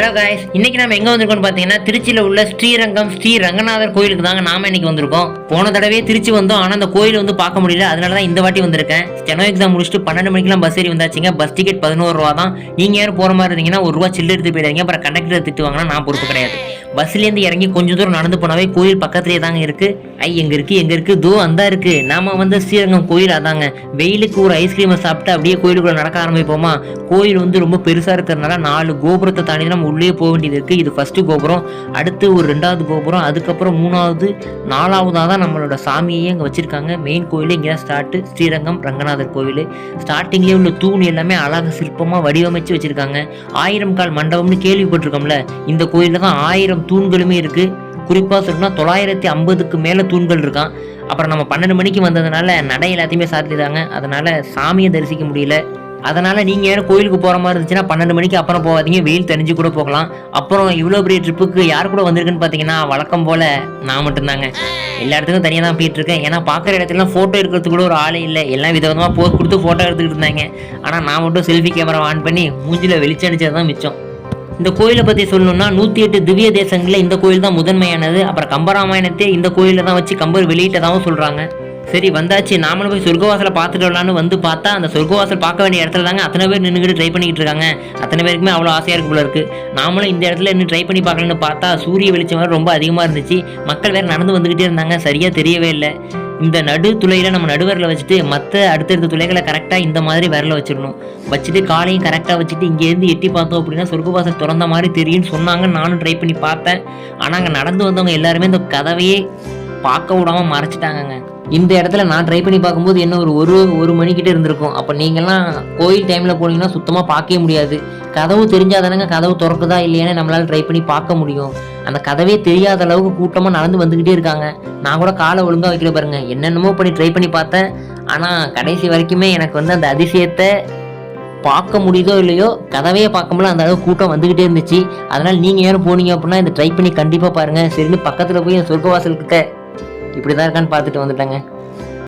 Hello guys, இன்னைக்கு நம்ம எங்கே வந்திருக்கோம்னு பார்த்தீங்கன்னா திருச்சியில் உள்ள ஸ்ரீரங்கம் ஸ்ரீ ரங்கநாதர் கோயிலுக்கு தாங்க நாம இன்னைக்கு வந்திருக்கோம். போன தடவையே திருச்சி வந்தோம், ஆனால் அந்த கோயில் வந்து பார்க்க முடியல. அதனால தான் இந்த வாட்டி வந்திருக்கேன். ஸ்டெனோ எக்ஸாம் முடிச்சுட்டு 12 மணிக்கெல்லாம் பஸ் ஏறி வந்தாச்சுங்க. பஸ் டிக்கெட் 11 ரூபா தான். நீங்கள் யாரும் போகிற மாதிரி இருந்தீங்கன்னா ₹1 சில்லு எடுத்து போயிடுறீங்க. அப்புறம் கண்டக்டர் திட்டுவாங்கன்னா நான் பொறுப்பு கிடையாது. பஸ்லேருந்து இறங்கி கொஞ்சம் தூரம் நடந்து போனாவே கோயில் பக்கத்துலேயே தாங்க இருக்கு. எங்க இருக்கு தோ அந்த இருக்கு. நாம வந்து ஸ்ரீரங்கம் கோயில் அதாங்க. வெயிலுக்கு ஒரு ஐஸ்கிரீமை சாப்பிட்டு அப்படியே கோயிலுக்குள்ள நடக்க ஆரம்பிப்போமா. கோயில் வந்து ரொம்ப பெருசா இருக்கிறதுனால 4 கோபுரத்தை தாண்டி நம்ம உள்ளே போக வேண்டியது இருக்கு. இது ஃபர்ஸ்ட் கோபுரம், அடுத்து ஒரு 2வது கோபுரம், அதுக்கப்புறம் 3வது 4வதா தான் நம்மளோட சாமியே இங்கே வச்சிருக்காங்க. மெயின் கோயில் இங்கே தான் ஸ்டார்ட். ஸ்ரீரங்கம் ரங்கநாதர் கோவில் ஸ்டார்டிங்லேயே உள்ள தூண் எல்லாமே அழகாக சிற்பமாக வடிவமைச்சு வச்சிருக்காங்க. 1000 கால் மண்டபம்னு கேள்விப்பட்டிருக்கோம்ல, இந்த கோயிலில் தான் 1000 தூண்களுமே இருக்கு. குறிப்பாக சொல்லணும்னா 950க்கு மேலே தூண்கள் இருக்கான். அப்புறம் நம்ம 12 மணிக்கு வந்ததுனால நடை எல்லாத்தையுமே சாத்திட்டாங்க. அதனால சாமியை தரிசிக்க முடியல. அதனால நீங்க யாரும் கோயிலுக்கு போற மாதிரி இருந்துச்சுன்னா 12 மணிக்கு அப்புறம் போகாதீங்க, வெயில் தெரிஞ்சு கூட போகலாம். அப்புறம் இவ்வளோ பெரிய ட்ரிப்புக்கு யார் கூட வந்திருக்குன்னு பார்த்தீங்கன்னா வழக்கம் போல நான் மட்டும்தாங்க. எல்லா இடத்துக்கும் தனியாக தான் போயிட்டு இருக்கேன். ஏன்னா பார்க்குற இடத்துலாம் ஃபோட்டோ எடுக்கிறதுக்கு கூட ஒரு ஆளே இல்லை. எல்லாம் விதவிதமாக போஸ்ட் கொடுத்து ஃபோட்டோ எடுத்துக்கிட்டு இருந்தாங்க. ஆனால் நான் மட்டும் செல்ஃபி கேமரா ஆன் பண்ணி மூஞ்சில் வெளிச்சடிச்சது தான் மிச்சம். இந்த கோயிலை பற்றி சொல்லணும்னா 108 திவ்ய தேசங்களில் இந்த கோயில் தான் முதன்மையானது. அப்புறம் கம்பராமாயணத்தை இந்த கோயிலில் தான் வச்சு கம்பர் வெளியிட்டதாகவும் சொல்கிறாங்க. சரி வந்தாச்சு, நாமளும் போய் சொர்க்கவாசலை பார்த்துட்டு வரலான்னு வந்து பார்த்தா அந்த சொர்க்கவாசல் பார்க்க வேண்டிய இடத்துல தாங்க அத்தனை பேர் நின்றுக்கிட்டு ட்ரை பண்ணிக்கிட்டு இருக்காங்க. அத்தனை பேருக்குமே அவ்வளோ ஆசையாக இருக்கு போல இருக்கு. நாமளும் இந்த இடத்துல இன்னும் ட்ரை பண்ணி பார்க்கலான்னு பார்த்தா சூரிய வெளிச்சம் வேறு ரொம்ப அதிகமாக இருந்துச்சு. மக்கள் வேறு நடந்து வந்துக்கிட்டே இருந்தாங்க, சரியாக தெரியவே இல்லை. இந்த நடு துளையில் நம்ம நடுவரில் வச்சுட்டு மற்ற அடுத்தடுத்த துளைகளை கரெக்டாக இந்த மாதிரி விரல வச்சிடணும். வச்சுட்டு காலையும் கரெக்டாக வச்சுட்டு இங்கேருந்து எட்டி பார்த்தோம் அப்படின்னா சொர்க்கவாசல் திறந்த மாதிரி தெரியும்னு சொன்னாங்க. நானும் ட்ரை பண்ணி பார்த்தேன். ஆனால் அங்கே நடந்து வந்தவங்க எல்லாருமே இந்த கதவையே பார்க்க விடாமல் மறைச்சிட்டாங்கங்க. இந்த இடத்துல நான் ட்ரை பண்ணி பார்க்கும்போது என்ன ஒரு மணிக்கிட்ட இருந்திருக்கும். அப்போ நீங்கள்லாம் கோயில் டைமில் போனீங்கன்னா சுத்தமாக பார்க்கவே முடியாது. கதவு தெரிஞ்சாதானங்க கதவு திறக்குதா இல்லையானே நம்மளால் ட்ரை பண்ணி பார்க்க முடியும். அந்த கதவே தெரியாத அளவுக்கு கூட்டமாக நடந்து வந்துக்கிட்டே இருக்காங்க. நான் கூட காலை ஒழுங்காக வைக்கல பாருங்க, என்னென்னமோ பண்ணி ட்ரை பண்ணி பார்த்தேன். ஆனால் கடைசி வரைக்குமே எனக்கு வந்து அந்த அதிசயத்தை பார்க்க முடியுதோ இல்லையோ கதவையே பார்க்கும்போது அந்த அளவுக்கு கூட்டம் வந்துக்கிட்டே இருந்துச்சு. அதனால் நீங்கள் யாரும் போனீங்க அப்படின்னா இதை ட்ரை பண்ணி கண்டிப்பாக பாருங்கள். சரின்னு பக்கத்தில் போய் சொர்க்கவாசல்கிட்ட இப்படி தான் இருக்கான்னு பார்த்துட்டு வந்துட்டாங்க.